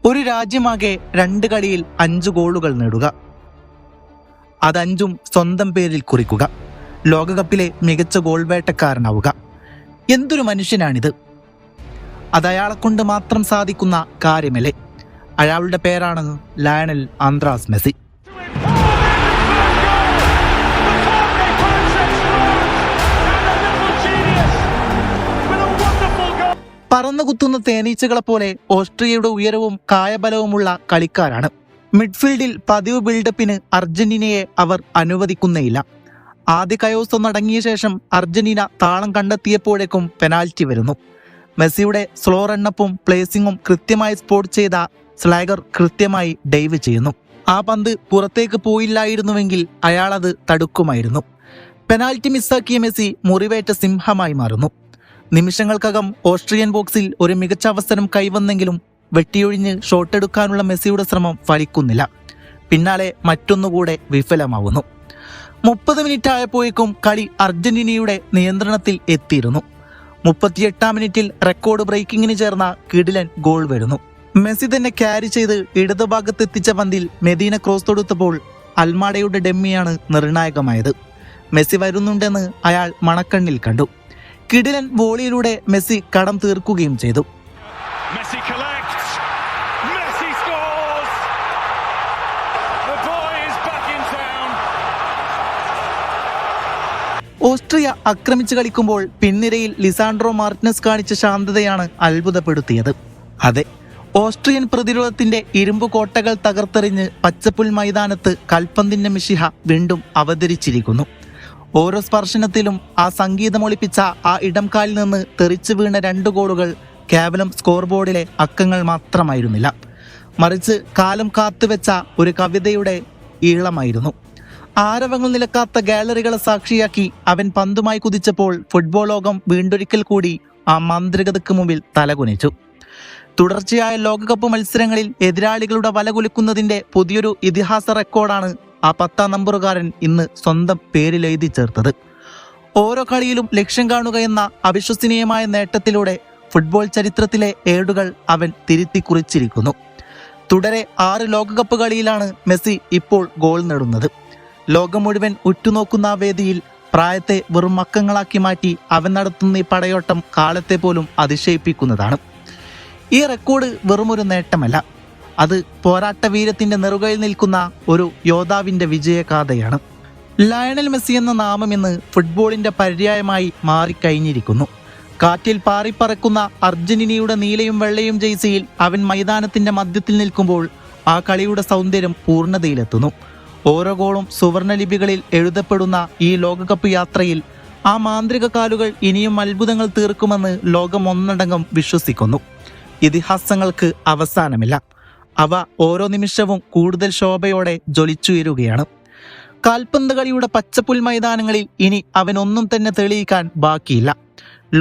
ഒരു രാജ്യമാകെ 2 കളിയിൽ 5 ഗോളുകൾ നേടുക, അത്5ഉം സ്വന്തം പേരിൽ കുറിക്കുക, ലോകകപ്പിലെ മികച്ച ഗോൾ വേട്ടക്കാരനാവുക. എന്തൊരു മനുഷ്യനാണിത്! അതയാളെ കൊണ്ട് മാത്രം സാധിക്കുന്ന കാര്യമല്ലേ? അയാളുടെ പേരാണ് ലയണൽ ആന്ദ്രാസ് മെസ്സി. പറന്നുകുത്തുന്ന തേനീച്ചകളെ പോലെ ഓസ്ട്രിയയുടെ ഉയരവും കായബലവുമുള്ള കളിക്കാരാണ്. മിഡ്ഫീൽഡിൽ പതിവ് ബിൽഡപ്പിന് അർജന്റീനയെ അവർ അനുവദിക്കുന്നേയില്ല. ആദ്യ കയോസ് ഒന്നടങ്ങിയ ശേഷം അർജന്റീന താളം കണ്ടെത്തിയപ്പോഴേക്കും പെനാൽറ്റി വരുന്നു. മെസ്സിയുടെ സ്ലോ റണ്ണപ്പും പ്ലേസിംഗും കൃത്യമായി സ്പോട്ട് ചെയ്ത സ്ലാഗർ കൃത്യമായി ഡൈവ് ചെയ്യുന്നു. ആ പന്ത് പുറത്തേക്ക് പോയില്ലായിരുന്നുവെങ്കിൽ അയാളത് തടുക്കുമായിരുന്നു. പെനാൽറ്റി മിസ്സാക്കിയ മെസ്സി മുറിവേറ്റ സിംഹമായി മാറുന്നു. നിമിഷങ്ങൾക്കകം ഓസ്ട്രിയൻ ബോക്സിൽ ഒരു മികച്ച അവസരം കൈവന്നെങ്കിലും വെട്ടിയൊഴിഞ്ഞ് ഷോട്ടെടുക്കാനുള്ള മെസ്സിയുടെ ശ്രമം ഫലിക്കുന്നില്ല. പിന്നാലെ മറ്റൊന്നുകൂടെ വിഫലമാവുന്നു. 30 മിനിറ്റ് ആയപ്പോഴേക്കും കളി അർജന്റീനയുടെ നിയന്ത്രണത്തിൽ എത്തിയിരുന്നു. 38-ാം മിനിറ്റിൽ റെക്കോർഡ് ബ്രേക്കിങ്ങിന് ചേർന്ന കിടിലൻ ഗോൾ വരുന്നു. മെസ്സി തന്നെ ക്യാരി ചെയ്ത് ഇടതുഭാഗത്തെത്തിച്ച പന്തിൽ മെദീന ക്രോസ് തൊടുത്തപ്പോൾ അൽമാഡയുടെ ഡെമ്മിയാണ് നിർണായകമായത്. മെസ്സി വരുന്നുണ്ടെന്ന് അയാൾ മണക്കണ്ണിൽ കണ്ടു. കിടിലൻ വോളിയിലൂടെ മെസ്സി കടം തീർക്കുകയും ചെയ്തു. ഓസ്ട്രിയ ആക്രമിച്ചു കളിക്കുമ്പോൾ പിൻനിരയിൽ ലിസാൻഡ്രോ മാർട്ടിനസ് കാണിച്ച ശാന്തതയാണ് അത്ഭുതപ്പെടുത്തിയത്. അതെ, ഓസ്ട്രിയൻ പ്രതിരോധത്തിന്റെ ഇരുമ്പ് കോട്ടകൾ തകർത്തെറിഞ്ഞ് പച്ചപ്പുൽ മൈതാനത്ത് കൽപ്പന്തിന്റെ മിശിഹ വീണ്ടും അവതരിച്ചിരിക്കുന്നു. ഓരോ സ്പർശനത്തിലും ആ സംഗീതമൊളിപ്പിച്ച ആ ഇടംകാലിൽ നിന്ന് തെറിച്ചു വീണ 2 ഗോളുകൾ കേവലം സ്കോർ ബോർഡിലെ അക്കങ്ങൾ മാത്രമായിരുന്നില്ല, മറിച്ച് കാലം കാത്തുവെച്ച ഒരു കവിതയുടെ ഈളമായിരുന്നു. ആരവങ്ങൾ നിലക്കാത്ത ഗാലറികളെ സാക്ഷിയാക്കി അവൻ പന്തുമായി കുതിച്ചപ്പോൾ ഫുട്ബോൾ ലോകം വീണ്ടൊരിക്കൽ കൂടി ആ മാന്ത്രികതയ്ക്ക് മുമ്പിൽ തലകുനിച്ചു. തുടർച്ചയായ ലോകകപ്പ് മത്സരങ്ങളിൽ എതിരാളികളുടെ വലകുലുക്കുന്നതിന്റെ പുതിയൊരു ഇതിഹാസ റെക്കോർഡാണ് ആ 10-ാം നമ്പറുകാരൻ ഇന്ന് സ്വന്തം പേരിൽ എഴുതി ചേർത്തത്. ഓരോ കളിയിലും ലക്ഷ്യം കാണുക എന്ന അവിശ്വസനീയമായ നേട്ടത്തിലൂടെ ഫുട്ബോൾ ചരിത്രത്തിലെ ഏടുകൾ അവൻ തിരുത്തി കുറിച്ചിരിക്കുന്നു. തുടരെ 6 ലോകകപ്പ് കളിയിലാണ് മെസ്സി ഇപ്പോൾ ഗോൾ നേടുന്നത്. ലോകം മുഴുവൻ ഉറ്റുനോക്കുന്ന ആ വേദിയിൽ പ്രായത്തെ വെറും അക്കങ്ങളാക്കി മാറ്റി അവൻ നടത്തുന്ന ഈ പടയോട്ടം കാലത്തെ പോലും അതിശയിപ്പിക്കുന്നതാണ്. ഈ റെക്കോർഡ് വെറുമൊരു നേട്ടമല്ല, അത് പോരാട്ട വീരത്തിന്റെ നെറുകയിൽ നിൽക്കുന്ന ഒരു യോദ്ധാവിന്റെ വിജയഗാഥയാണ്. ലയണൽ മെസ്സി എന്ന നാമം ഇന്ന് ഫുട്ബോളിന്റെ പര്യായമായി മാറിക്കഴിഞ്ഞിരിക്കുന്നു. കാറ്റിൽ പാറിപ്പറക്കുന്ന അർജന്റീനയുടെ നീലയും വെള്ളയും ജേഴ്സിയിൽ അവൻ മൈതാനത്തിന്റെ മധ്യത്തിൽ നിൽക്കുമ്പോൾ ആ കളിയുടെ സൗന്ദര്യം പൂർണ്ണതയിലെത്തുന്നു. ഓരോ ഗോളും സുവർണ ലിപികളിൽ എഴുതപ്പെടുന്ന ഈ ലോകകപ്പ് യാത്രയിൽ ആ മാന്ത്രിക കാലുകൾ ഇനിയും അത്ഭുതങ്ങൾ തീർക്കുമെന്ന് ലോകം ഒന്നടങ്കം വിശ്വസിക്കുന്നു. ഇതിഹാസങ്ങൾക്ക് അവസാനമില്ല, അവ ഓരോ നിമിഷവും കൂടുതൽ ശോഭയോടെ ജ്വലിച്ചുയരുകയാണ്. കാൽപന്ത് കളിയുടെ പച്ചപ്പുൽ മൈതാനങ്ങളിൽ ഇനി അവനൊന്നും തന്നെ തെളിയിക്കാൻ ബാക്കിയില്ല.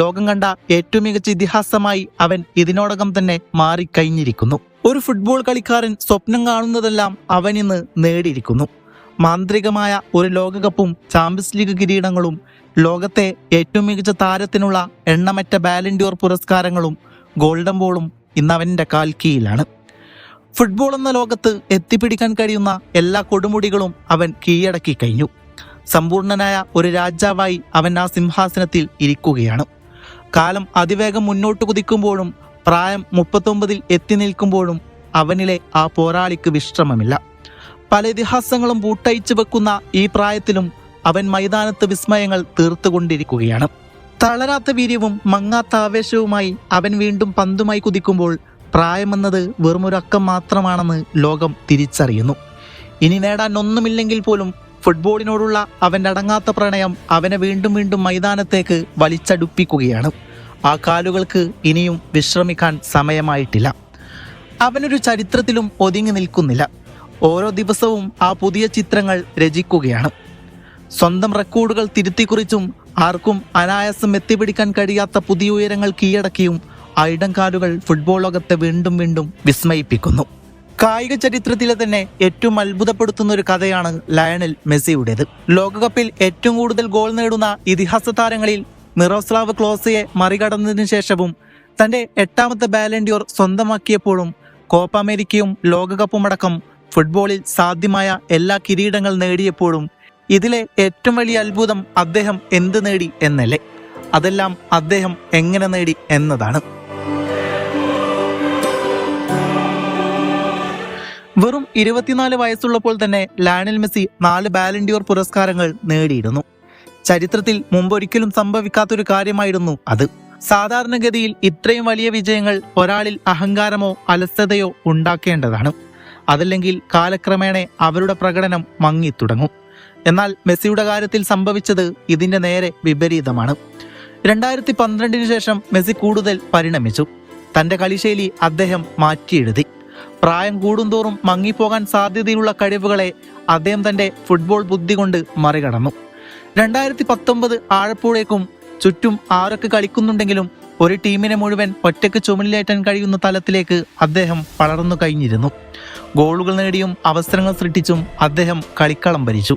ലോകം കണ്ട ഏറ്റവും മികച്ച ഇതിഹാസമായി അവൻ ഇതിനോടകം തന്നെ മാറിക്കഴിഞ്ഞിരിക്കുന്നു. ഒരു ഫുട്ബോൾ കളിക്കാരൻ സ്വപ്നം കാണുന്നതെല്ലാം അവൻ ഇന്ന് നേടിയിരിക്കുന്നു. മാന്ത്രികമായ ഒരു ലോകകപ്പും ചാമ്പ്യൻസ് ലീഗ് കിരീടങ്ങളും ലോകത്തെ ഏറ്റവും മികച്ച താരത്തിനുള്ള എണ്ണമറ്റ ബാലൻഡിയോർ പുരസ്കാരങ്ങളും ഗോൾഡൻ ബോളും ഇന്നവൻ്റെ കാൽക്കീയിലാണ്. ഫുട്ബോൾ എന്ന ലോകത്ത് എത്തിപ്പിടിക്കാൻ കഴിയുന്ന എല്ലാ കൊടുമുടികളും അവൻ കീഴടക്കി കഴിഞ്ഞു. സമ്പൂർണനായ ഒരു രാജാവായി അവൻ ആ സിംഹാസനത്തിൽ ഇരിക്കുകയാണ്. കാലം അതിവേഗം മുന്നോട്ട് കുതിക്കുമ്പോഴും പ്രായം 39-ൽ എത്തി നിൽക്കുമ്പോഴും അവനിലെ ആ പോരാളിക്ക് വിശ്രമമില്ല. പല ഇതിഹാസങ്ങളും ബൂട്ടയിച്ചു വെക്കുന്ന ഈ പ്രായത്തിലും അവൻ മൈതാനത്ത് വിസ്മയങ്ങൾ തീർത്തുകൊണ്ടിരിക്കുകയാണ്. തളരാത്ത വീര്യവും മങ്ങാത്ത ആവേശവുമായി അവൻ വീണ്ടും പന്തുമായി കുതിക്കുമ്പോൾ പ്രായമെന്നത് വെറുമൊരക്കം മാത്രമാണെന്ന് ലോകം തിരിച്ചറിയുന്നു. ഇനി നേടാൻ ഒന്നുമില്ലെങ്കിൽ പോലും ഫുട്ബോളിനോടുള്ള അവൻ്റെ അടങ്ങാത്ത പ്രണയം അവനെ വീണ്ടും വീണ്ടും മൈതാനത്തേക്ക് വലിച്ചടുപ്പിക്കുകയാണ്. ആ കാലുകൾക്ക് ഇനിയും വിശ്രമിക്കാൻ സമയമായിട്ടില്ല. അവനൊരു ചരിത്രത്തിലും ഒതുങ്ങി നിൽക്കുന്നില്ല. ഓരോ ദിവസവും ആ പുതിയ ചിത്രങ്ങൾ രചിക്കുകയാണ്. സ്വന്തം റെക്കോർഡുകൾ തിരുത്തിക്കുറിച്ചും ആർക്കും അനായാസം എത്തിപ്പിടിക്കാൻ കഴിയാത്ത പുതിയ ഉയരങ്ങൾ കീഴടക്കിയും ആ ഇടംകാലുകൾ ഫുട്ബോൾ ലോകത്തെ വീണ്ടും വീണ്ടും വിസ്മയിപ്പിക്കുന്നു. കായിക ചരിത്രത്തിലെ തന്നെ ഏറ്റവും അത്ഭുതപ്പെടുത്തുന്ന ഒരു കഥയാണ് ലയണൽ മെസ്സിയുടേത്. ലോകകപ്പിൽ ഏറ്റവും കൂടുതൽ ഗോൾ നേടുന്ന ഇതിഹാസ താരങ്ങളിൽ മിറോസ്ലാവ് ക്ലോസയെ മറികടന്നതിനു ശേഷവും തന്റെ 8ാമത്തെ ബാലൻഡിയോർ സ്വന്തമാക്കിയപ്പോഴും കോപ്പ അമേരിക്കയും ലോകകപ്പും അടക്കം ഫുട്ബോളിൽ സാധ്യമായ എല്ലാ കിരീടങ്ങൾ നേടിയപ്പോഴും ഇതിലെ ഏറ്റവും വലിയ അത്ഭുതം അദ്ദേഹം എന്ത് നേടി എന്നല്ലേ, അതെല്ലാം അദ്ദേഹം എങ്ങനെ നേടി എന്നതാണ്. വെറും 24 വയസ്സുള്ളപ്പോൾ തന്നെ Lionel Messi 4 Balan D or പുരസ്കാരങ്ങൾ നേടിയിരുന്നു. ചരിത്രത്തിൽ മുമ്പൊരിക്കലും സംഭവിക്കാത്തൊരു കാര്യമായിരുന്നു അത്. സാധാരണഗതിയിൽ ഇത്രയും വലിയ വിജയങ്ങൾ ഒരാളിൽ അഹങ്കാരമോ അലസതയോ ഉണ്ടാക്കേണ്ടതാണ്. അതല്ലെങ്കിൽ കാലക്രമേണ അവരുടെ പ്രകടനം മങ്ങിത്തുടങ്ങും. എന്നാൽ മെസ്സിയുടെ കാര്യത്തിൽ സംഭവിച്ചത് ഇതിന്റെ നേരെ വിപരീതമാണ്. 2012 ശേഷം മെസ്സി കൂടുതൽ പരിണമിച്ചു. തന്റെ കളിശൈലി അദ്ദേഹം മാറ്റിയെഴുതി. പ്രായം കൂടുന്തോറും മങ്ങിപ്പോകാൻ സാധ്യതയുള്ള കഴിവുകളെ അദ്ദേഹം തന്റെ ഫുട്ബോൾ ബുദ്ധി കൊണ്ട് മറികടന്നു. 2019 ആഴപ്പോഴേക്കും ചുറ്റും ആരൊക്കെ കളിക്കുന്നുണ്ടെങ്കിലും ഒരു ടീമിനെ മുഴുവൻ ഒറ്റയ്ക്ക് ചുമലിലേറ്റാൻ കഴിയുന്ന തലത്തിലേക്ക് അദ്ദേഹം വളർന്നു കഴിഞ്ഞിരുന്നു. ഗോളുകൾ നേടിയും അവസരങ്ങൾ സൃഷ്ടിച്ചും അദ്ദേഹം കളിക്കളം ഭരിച്ചു.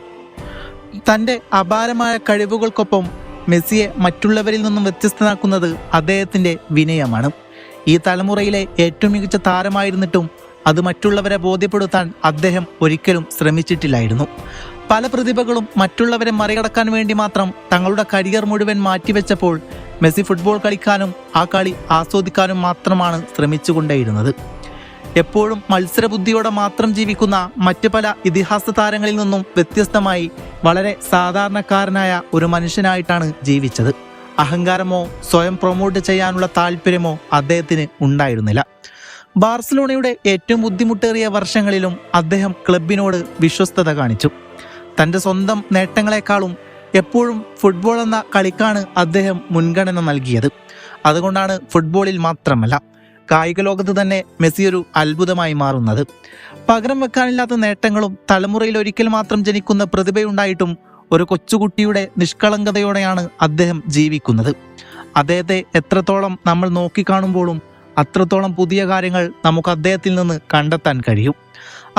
തന്റെ അപാരമായ കഴിവുകൾക്കൊപ്പം മെസ്സിയെ മറ്റുള്ളവരിൽ നിന്നും വ്യത്യസ്തനാക്കുന്നത് അദ്ദേഹത്തിന്റെ വിനയമാണ്. ഈ തലമുറയിലെ ഏറ്റവും മികച്ച താരമായിരുന്നിട്ടും അത് മറ്റുള്ളവരെ ബോധ്യപ്പെടുത്താൻ അദ്ദേഹം ഒരിക്കലും ശ്രമിച്ചിട്ടില്ലായിരുന്നു. പല പ്രതിഭകളും മറ്റുള്ളവരെ മറികടക്കാൻ വേണ്ടി മാത്രം തങ്ങളുടെ കരിയർ മുഴുവൻ മാറ്റിവെച്ചപ്പോൾ മെസ്സി ഫുട്ബോൾ കളിക്കാനും ആ കളി ആസ്വദിക്കാനും മാത്രമാണ് ശ്രമിച്ചുകൊണ്ടേയിരുന്നത്. എപ്പോഴും മത്സരബുദ്ധിയോടെ മാത്രം ജീവിക്കുന്ന മറ്റ് പല ഇതിഹാസ താരങ്ങളിൽ നിന്നും വ്യത്യസ്തമായി വളരെ സാധാരണക്കാരനായ ഒരു മനുഷ്യനായിട്ടാണ് ജീവിച്ചത്. അഹങ്കാരമോ സ്വയം പ്രൊമോട്ട് ചെയ്യാനുള്ള താല്പര്യമോ അദ്ദേഹത്തിന് ഉണ്ടായിരുന്നില്ല. ബാർസലോണയുടെ ഏറ്റവും ബുദ്ധിമുട്ടേറിയ വർഷങ്ങളിലും അദ്ദേഹം ക്ലബിനോട് വിശ്വസ്തത കാണിച്ചു. തൻ്റെ സ്വന്തം നേട്ടങ്ങളെക്കാളും എപ്പോഴും ഫുട്ബോൾ എന്ന കളിക്കാണ് അദ്ദേഹം മുൻഗണന നൽകിയത്. അതുകൊണ്ടാണ് ഫുട്ബോളിൽ മാത്രമല്ല കായിക ലോകത്ത് തന്നെ മെസ്സി ഒരു അത്ഭുതമായി മാറുന്നത്. പകരം വെക്കാനില്ലാത്ത നേട്ടങ്ങളും തലമുറയിൽ ഒരിക്കൽ മാത്രം ജനിക്കുന്ന പ്രതിഭയുണ്ടായിട്ടും ഒരു കൊച്ചുകുട്ടിയുടെ നിഷ്കളങ്കതയോടെയാണ് അദ്ദേഹം ജീവിക്കുന്നത്. അദ്ദേഹത്തെ എത്രത്തോളം നമ്മൾ നോക്കിക്കാണുമ്പോഴും അത്രത്തോളം പുതിയ കാര്യങ്ങൾ നമുക്ക് അദ്ദേഹത്തിൽ നിന്ന് കണ്ടെത്താൻ കഴിയും.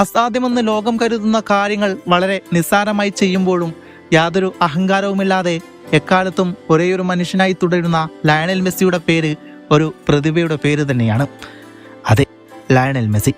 അസാധ്യമെന്ന് ലോകം കരുതുന്ന കാര്യങ്ങൾ വളരെ നിസ്സാരമായി ചെയ്യുമ്പോഴും യാതൊരു അഹങ്കാരവുമില്ലാതെ എക്കാലത്തും ഒരേയൊരു മനുഷ്യനായി തുടരുന്ന ലയണൽ മെസ്സിയുടെ പേര് ഒരു പ്രതിഭയുടെ പേര് തന്നെയാണ്. അതെ, ലയണൽ മെസ്സി.